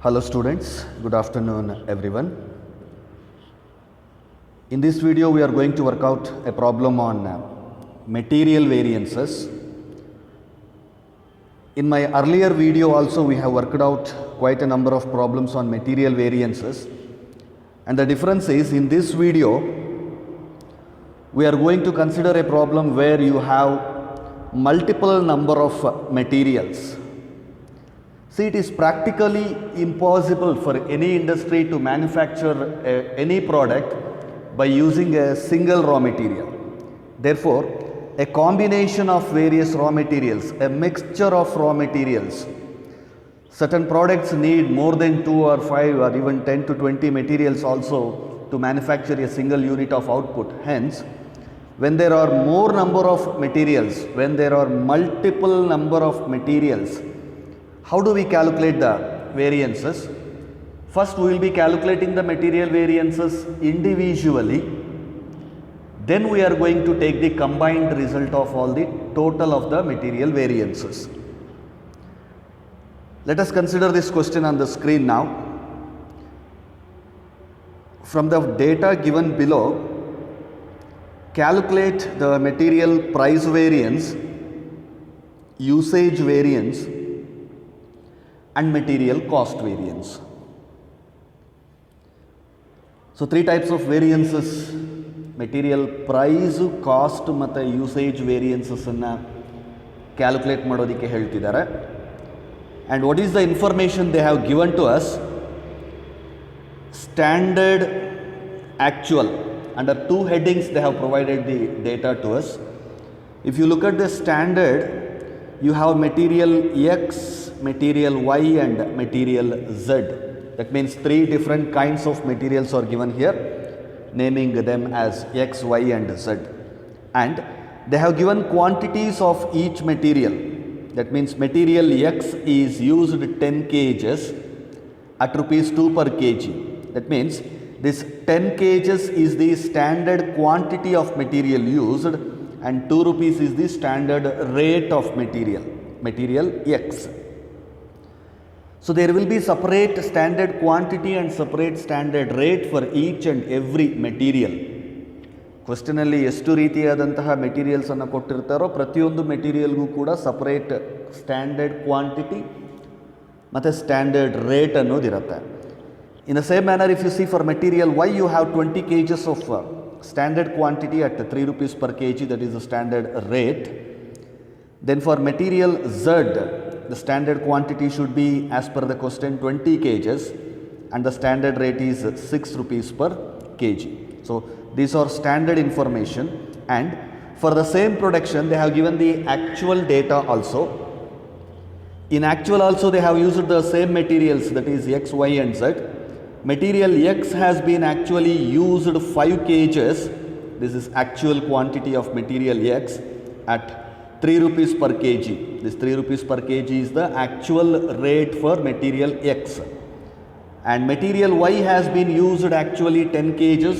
Hello students, good afternoon everyone. In this video we are going to work out a problem on material variances. In my earlier video also we have worked out quite a number of problems on material variances, and the difference is in this video we are going to consider a problem where you have multiple number of materials. See, it is practically impossible for any industry to manufacture any product by using a single raw material. Therefore, a combination of various raw materials, a mixture of raw materials. Certain products need more than 2 or 5 or even 10 to 20 materials also to manufacture a single unit of output. Hence, when there are more number of materials, when there are multiple number of materials, how do we calculate the variances? First, we will be calculating the material variances individually. Then we are going to take the combined result of all the total of the material variances. Let us consider this question on the screen now. From the data given below, calculate the material price variance, usage variance, and material cost variance. So, three types of variances: material price, cost ಮತ್ತು usage variances ಅನ್ನು calculate ಮಾಡೋದಕ್ಕೆ ಹೇಳ್ತಿದ್ದಾರೆ. And what is the information they have given to us? Standard, actual. Under two headings they have provided the data to us. If you look at the standard, you have material X, material Y and material Z. That means three different kinds of materials are given here, naming them as X, Y and Z. And they have given quantities of each material. That means material X is used 10 kgs at rupees 2 per kg. That means this 10 kgs is the standard quantity of material used and 2 rupees is the standard rate of material X. So there will be separate standard quantity and separate standard rate for each and every material. Question ಅಲ್ಲಿ ಎಷ್ಟು ರೀತಿಯಾದಂತಹ materials ಅನ್ನು ಕೊಟ್ಟಿರ್ತಾರೋ ಪ್ರತಿಯೊಂದು ಮೆಟೀರಿಯಲ್ಗೂ ಕೂಡ separate standard quantity ಮತ್ತು standard rate ಅನ್ನೋದಿರುತ್ತೆ. In the same manner, if you see for material Y, you have 20 kgs of standard quantity at 3 rupees per kg, that is the standard rate. Then for material Z, the standard quantity should be, as per the question, 20 kgs and the standard rate is 6 rupees per kg. So these are standard information, and for the same production they have given the actual data also. In actual also they have used the same materials, that is X, Y and Z. Material X has been actually used 5 kgs. This is actual quantity of material X at 3 rupees per kg. This 3 rupees per kg is the actual rate for material X. And material Y has been used actually 10 kgs,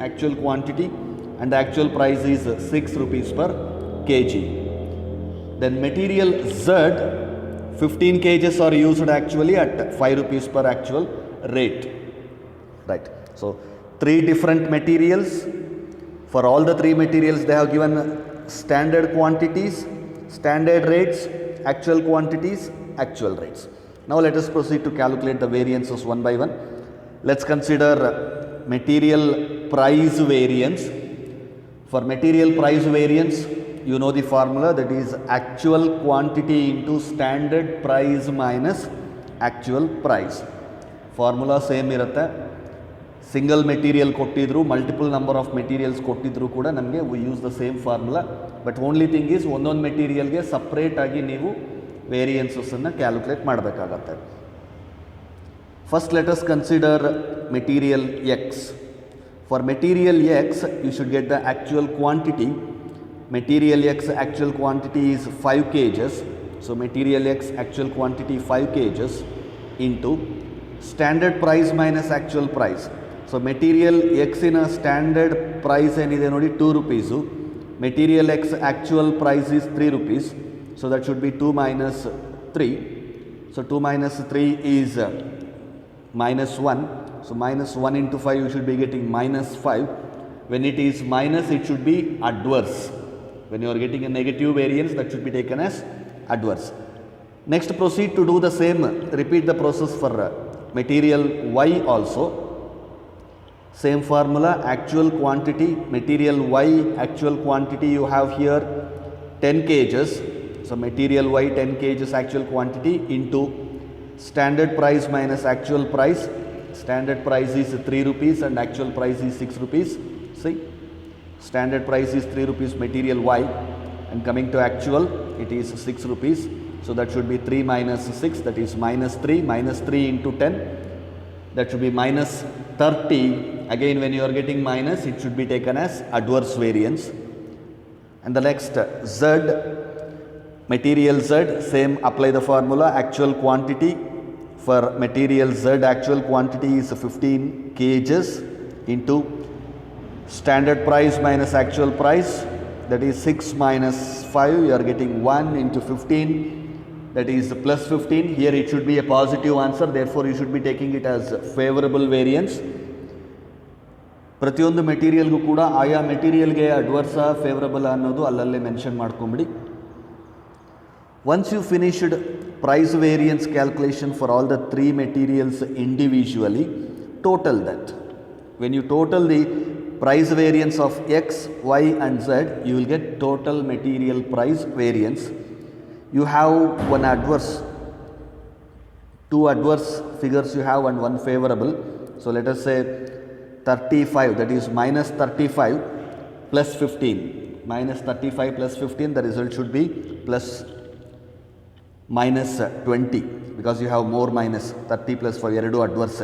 actual quantity, and the actual price is 6 rupees per kg. Then material Z, 15 kgs are used actually at 5 rupees per actual rate. Right. So, three different materials. For all the three materials they have given standard quantities, standard rates, actual quantities, actual rates. Now let us proceed to calculate the variances one by one. Let's consider material price variance. For material price variance, you know the formula, that is actual quantity into standard price minus actual price. Formula same irutte. Single material ಕೊಟ್ಟಿದ್ರು, multiple number of materials ಕೊಟ್ಟಿದ್ರು ಕೂಡ ನಮಗೆ we use the same formula. But only thing is ಒಂದೊಂದು ಮೆಟೀರಿಯಲ್ಗೆ ಸಪ್ರೇಟಾಗಿ ನೀವು ವೇರಿಯನ್ಸಸ್ಸನ್ನು calculate ಮಾಡಬೇಕಾಗತ್ತೆ. First let us consider material x. For material x you should get the actual quantity. Material x actual quantity is 5 kgs. So material x actual quantity 5 kgs into standard price minus actual price. So material ಎಕ್ಸಿನ standard price ಏನಿದೆ ನೋಡಿ 2 rupees. Material x actual price is 3 rupees. So that should be 2 minus 3. So 2 minus 3 is minus 1. So minus 1 into 5 you should be getting minus 5. When it is minus, it should be adverse. When you are getting a negative variance, that should be taken as adverse. Next, proceed to do the same. Repeat the process for material Y also. Same formula, actual quantity, material Y, actual quantity you have here 10 kgs. So material Y 10 kgs actual quantity into standard price minus actual price. Standard price is 3 rupees and actual price is 6 rupees. See, standard price is 3 rupees material Y, and coming to actual it is 6 rupees. So that should be 3 minus 6, that is minus 3. Minus 3 into 10, that should be minus 30. Again, when you are getting minus, it should be taken as adverse variance. And the next Z, material Z, same, apply the formula. Actual quantity for material Z, actual quantity is 15 kgs into standard price minus actual price, that is 6 minus 5, you are getting 1 into 15, that is plus 15. Here it should be a positive answer, therefore you should be taking it as favorable variance. ಪ್ರತಿಯೊಂದು ಮೆಟೀರಿಯಲ್ಗೂ ಕೂಡ ಆಯಾ ಮೆಟೀರಿಯಲ್ಗೆ ಅಡ್ವರ್ಸ favourable ಅನ್ನೋದು ಅಲ್ಲಲ್ಲೇ mention ಮಾಡ್ಕೊಂಬಿಡಿ. Once you finished price variance calculation for all the 3 materials individually, total that. When you total the price variance of X, Y and Z, you will get total material price variance. You have one adverse, 2 adverse figures you have and 1 favorable. So let us say 35, that is minus 35 plus 15. Minus 35 plus 15, the result should be plus minus 20, because you have more minus. 30 plus 5, ಎರಡು adverse.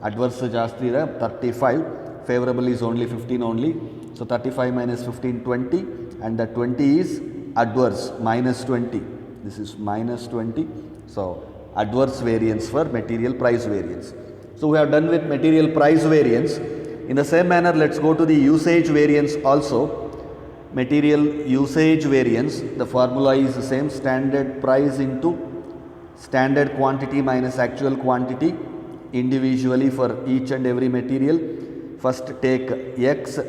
Adverse ಜಾಸ್ತಿ ಇದೆ, 35. Favorable is only 15 only. So 35 minus 15, 20, and the 20 is adverse, minus 20. This is minus 20. So adverse variance for material price variance. So we have done with material price variance. In the same manner, let's go to the usage variance also. Material usage variance, the formula is the same, standard price into standard quantity minus actual quantity individually for each and every material. First take X,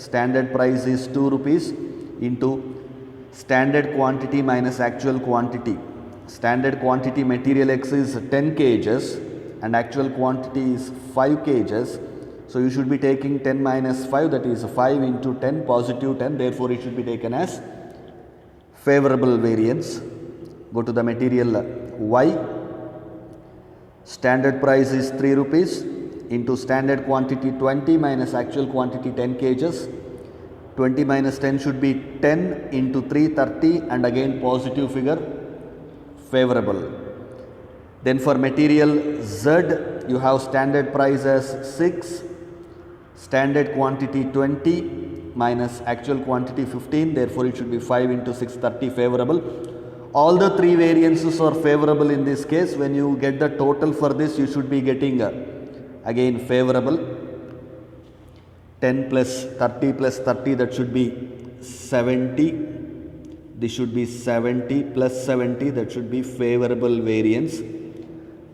standard price is 2 rupees into standard quantity minus actual quantity. Standard quantity material X is 10 kgs and actual quantity is 5 kgs. So you should be taking 10 minus 5, that is 5 into 10, positive 10, therefore it should be taken as favorable variance. Go to the material Y, standard price is 3 rupees into standard quantity 20 minus actual quantity 10 kgs. 20 minus 10 should be 10 into 3, 30, and again positive figure, favorable. Then for material Z, you have standard price as 6, standard quantity 20 minus actual quantity 15, therefore it should be 5 into 6, 30, favorable. All the 3 variances are favorable in this case. When you get the total for this, you should be getting again favorable. 10 plus 30 plus 30, that should be 70. This should be 70 plus 70, that should be favorable variance,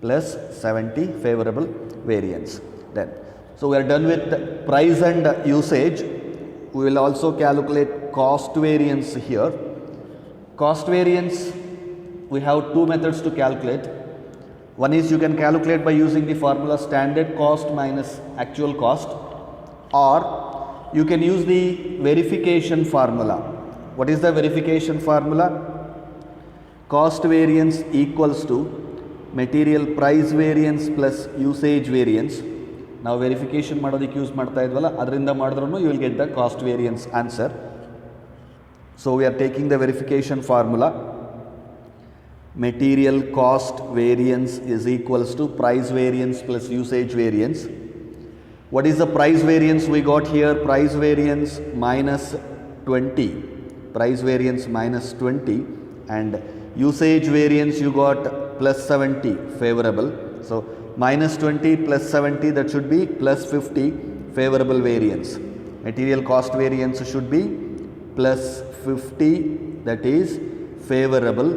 plus 70 favorable variance. Then, so we are done with price and usage. We will also calculate cost variance here. Cost variance, we have 2 methods to calculate. One is you can calculate by using the formula standard cost minus actual cost, or you can use the verification formula. What is the verification formula? Cost variance equals to material price variance plus usage variance. Now verification ಮಾಡೋದಕ್ಕೆ use ಮಾಡ್ತಾ ಇದ್ವಲ್ಲ, ಅದರಿಂದ ಮಾಡಿದ್ರೂ you will get the cost variance answer. So we are taking the verification formula. Material cost variance is equals to price variance plus usage variance. What is the price variance we got here? Price variance minus 20. Price variance minus 20, and usage variance you got plus 70, favorable. So minus 20 plus 70, that should be plus 50, favorable variance. Material cost variance should be plus 50, that is favorable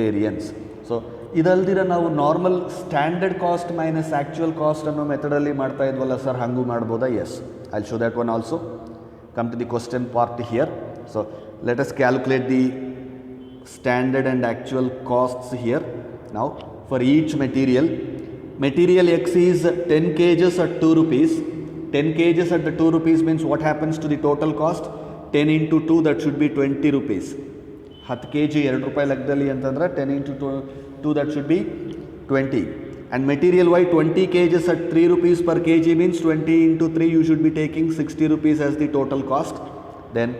variance. So ಇದಲ್ದಿರ ನಾವು normal standard cost minus actual cost ಅನ್ನೋ ಮೆಥಡಲ್ಲಿ ಮಾಡ್ತಾ ಇದ್ವಲ್ಲ sir, ಹಾಗೂ ಮಾಡ್ಬೋದಾ? Yes, I show that one also. Come to the question part here. So let us calculate the standard and actual costs here. Now for each material, material X is 10 kgs at 2 rupees. 10 kgs at the 2 rupees means what happens to the total cost? 10 into 2, that should be 20 rupees. 10 kg 2 ರೂಪಾಯಿ ಲೆಕ್ಕದಲ್ಲಿ ಅಂತಂದ್ರೆ 10 into 2 that should be 20. And material Y 20 kgs at 3 rupees per kg means 20 into 3, you should be taking 60 rupees as the total cost. Then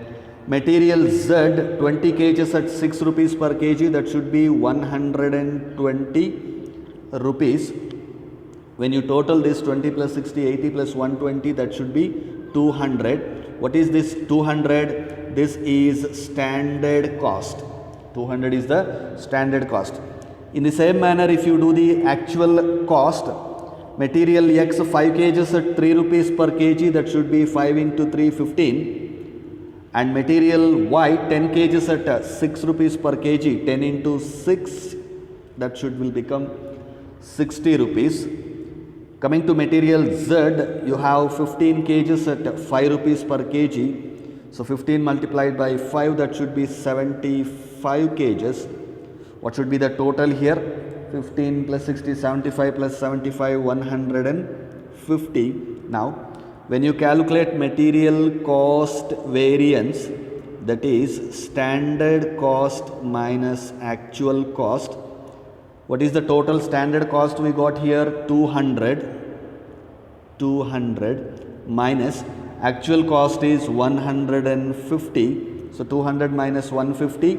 material Z 20 kgs at 6 rupees per kg, that should be 120 rupees. When you total this 20 plus 60, 80 plus 120, that should be 200. What is this 200? This is standard cost. 200 is the standard cost. In the same manner, if you do the actual cost, material X 5 kgs at 3 rupees per kg, that should be 5 into 3, 15. And material Y 10 kgs at 6 rupees per kg, 10 into 6, that will become 60 rupees. Coming to material Z, you have 15 kgs at 5 rupees per kg. So 15 multiplied by 5, that should be 75 kgs. What should be the total here? 15 plus 60, 75 plus 75, 150. Now when you calculate material cost variance, that is standard cost minus actual cost, what is the total standard cost we got here? 200 minus actual cost is 150. So 200 minus 150,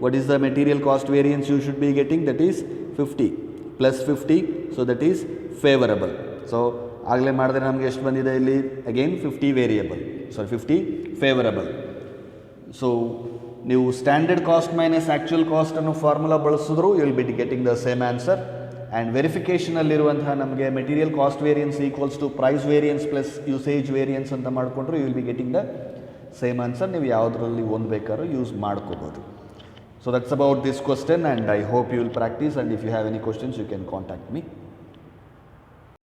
what is the material cost variance you should be getting? That is 50 plus 50, so that is favorable. So ಆಗಲೇ ಮಾಡಿದ್ರೆ ನಮಗೆ ಎಷ್ಟು ಬಂದಿದೆ ಇಲ್ಲಿ? Again 50 variable, sorry 50 favourable. So ನೀವು standard cost minus actual cost ಅನ್ನೋ formula ಬಳಸಿದ್ರು you will be getting the same answer. And ವೆರಿಫಿಕೇಷನಲ್ಲಿರುವಂತಹ ನಮಗೆ material cost variance equals to price variance plus usage variance ಅಂತ ಮಾಡಿಕೊಂಡ್ರು you will be getting the same answer. ನೀವು ಯಾವುದರಲ್ಲಿ ಒಂದು ಬೇಕಾದ್ರೂ ಯೂಸ್ ಮಾಡ್ಕೋಬೋದು. So that's about this question and I hope you will practise, and if you have any questions you can contact me.